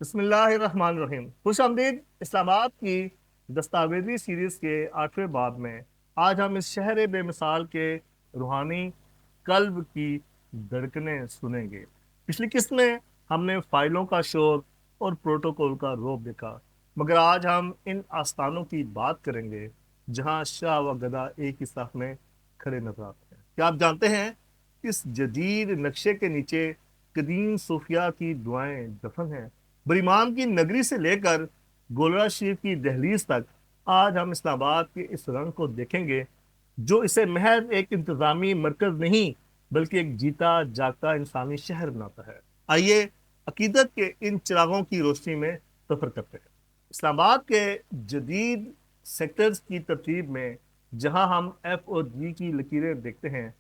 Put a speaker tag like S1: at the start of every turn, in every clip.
S1: बिस्मिल्लाहिर्रहमानिर्रहीम। खुश आमदीद इस्लाम आबाद की दस्तावेजी सीरीज के 8वें बाब में आज हम इस शहर बेमिसाल के रूहानी कल्ब की धड़कनें सुनेंगे। पिछली किस्त में हमने फाइलों का शोर और प्रोटोकॉल का रौब देखा, मगर आज हम इन आस्थानों की बात करेंगे जहां शाह व गदा एक ही साथ में खड़े नजर आते हैं। क्या आप जानते हैं इस जदीद नक्शे के नीचे कदीम सूफिया की दुआएं दफन हैं? बरीमान की नगरी से लेकर गोलरा शरीफ की दहलीज तक आज हम इस्लामाबाद के इस रंग को देखेंगे जो इसे महज एक इंतजामी मरकज नहीं बल्कि एक जीता जागता इंसानी शहर बनाता है। आइए अकीदत के इन चिरागों की रोशनी में सफर करते हैं। इस्लामाबाद के जदीद सेक्टर्स की तरतीब में जहां हम एफ और जी की लकीरें देखते हैं,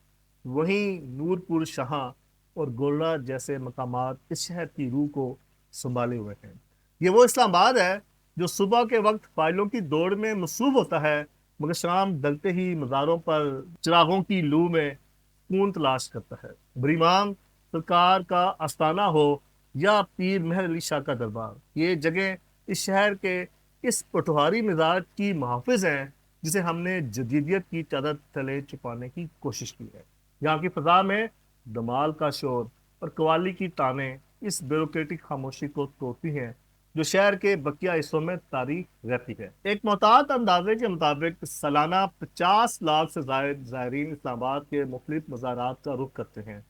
S1: वहीं नूरपुर शाह और गोलरा जैसे मकामात इस शहर की रूह को संभाले हुए हैं। ये वो इस्लामाबाद है जो सुबह के वक्त फाइलों की दौड़ में मसरूफ होता है, मगर शाम ढलते ही मज़ारों पर चिरागों की लू में सुकून तलाश करता है। बरीमाम सरकार का आस्थाना हो या पीर मेहर अली शाह का दरबार, ये जगह इस शहर के इस पटवारी मिजाज की मुहाफिज हैं जिसे हमने जदीदियत की चादर तले छुपाने की कोशिश की है। यहाँ की फजा में दमाल का शोर और कवाली की ताने इस ब्यूरोक्रेटिक खामोशी को तोड़ती हैं जो शहर के बकिया हिस्सों में तारी रहती है। एक मोहतात अंदाजे के मुताबिक सालाना 50 लाख से ज्यादा ज़ायरीन इस्लामाबाद के मुख्तलिफ मज़ारात का रुख करते हैं,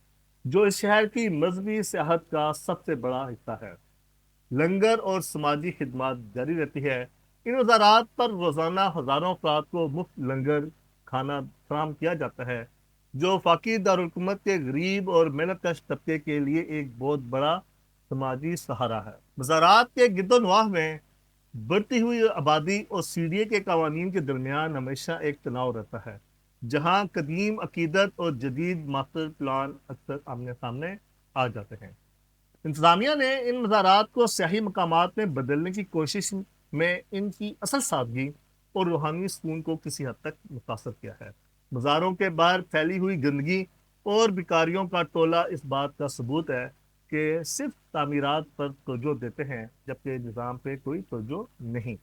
S1: जो इस शहर की मजहबी सियाहत का सबसे बड़ा हिस्सा है। लंगर और समाजी खिदमत जारी रहती है। इन वजारात पर रोजाना हजारों अफराद को मुफ्त लंगर खाना फराहम किया जाता है, जो फाकी दारुलकुमत के गरीब और मेहनत कश तबके के लिए एक बहुत बड़ा समाजी सहारा है। मज़ारात के गिरदोनवाह में बढ़ती हुई आबादी और सीडीए के कवानीन के दरमियान हमेशा एक तनाव रहता है, जहाँ कदीम अकीदत और जदीद मास्टर प्लान अक्सर आमने सामने आ जाते हैं। इंतजामिया ने इन मज़ारात को स्याही मकामात में बदलने की कोशिश में इनकी असल सादगी और रूहानी सुकून को किसी हद तक मुतासर किया है। मज़ारों के बाहर फैली हुई गंदगी और बिकारियों का टोला इस बात का सबूत है कि सिर्फ तामीरात पर तवज्जो देते हैं जबकि निज़ाम पे कोई तवज्जो नहीं।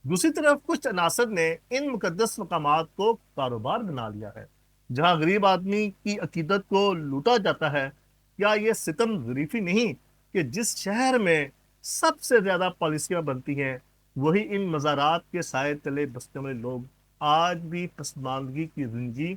S1: दूसरी तरफ कुछ अनासर ने इन मुकद्दस मकामात को कारोबार बना लिया है, जहाँ गरीब आदमी की अकीदत को लूटा जाता है। क्या ये सितम ज़रीफ़ी नहीं कि जिस शहर में सबसे ज़्यादा पॉलिसियाँ बनती हैं, वही इन मज़ारात के साए तले बसने वाले लोग आज भी पसमानदगी की जिंदगी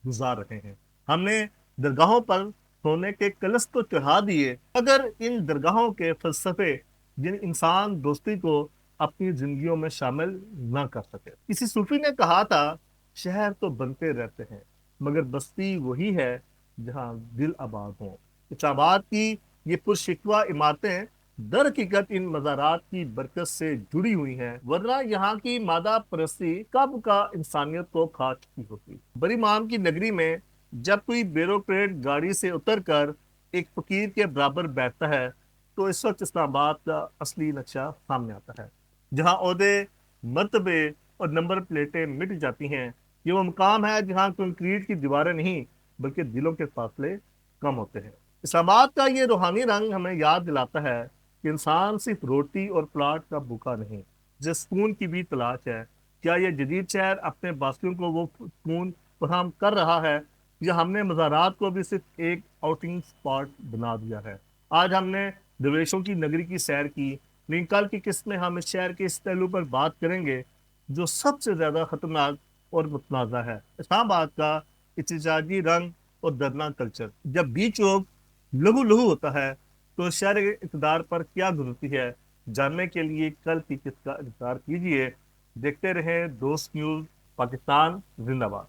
S1: गुजार रहे हैं। हमने दरगाहों पर सोने के कलश तो चढ़ा दिए, अगर इन दरगाहों के फलसफे जिन इंसान दोस्ती को अपनी जिंदगियों में शामिल ना कर सके। किसी सूफी ने कहा था, शहर तो बनते रहते हैं मगर बस्ती वही है जहां दिल आबाद हो। इस्लामाबाद की ये पुरशिकवा इमारतें दर हकीकत इन मज़ारात की बरकत से जुड़ी हुई हैं, वरना यहाँ की मादा परस्ती कब का इंसानियत को खा चुकी होती। बड़ी माम की नगरी में जब कोई ब्यूरोक्रेट गाड़ी से उतरकर एक फकीर के बराबर बैठता है, तो इस वक्त इस्लामाबाद का असली नक्शा सामने आता है, जहाँ ओहदे, मर्तबे और नंबर प्लेटें मिट जाती हैं। ये वो मुकाम है जहाँ कंक्रीट की दीवारें नहीं बल्कि दिलों के फासले कम होते हैं। इस्लामाबाद का ये रूहानी रंग हमें याद दिलाता है कि इंसान सिर्फ रोटी और प्लाट का भूखा नहीं, जिस सुकून की भी तलाश है। क्या ये जदीद शहर अपने बासियों को वो सुकून फराहम कर रहा है, या हमने मज़ारात को भी सिर्फ एक आउटिंग स्पॉट बना दिया है? आज हमने दरवेशों की नगरी की सैर की, लेकिन कल की किस्त में हम इस शहर के इस पहलू पर बात करेंगे जो सबसे ज्यादा खतरनाक और मुतनाज़ा है, इस्लामाबाद का इत्तेजाजी रंग और दर्दनाक कल्चर। जब बीच चौक लहू लहू होता है तो शहर के इक़्तिदार पर क्या गुजरती है, जानने के लिए कल की किस्त का इंतजार कीजिए। देखते रहें दोस्त न्यूज़ पाकिस्तान जिंदाबाद।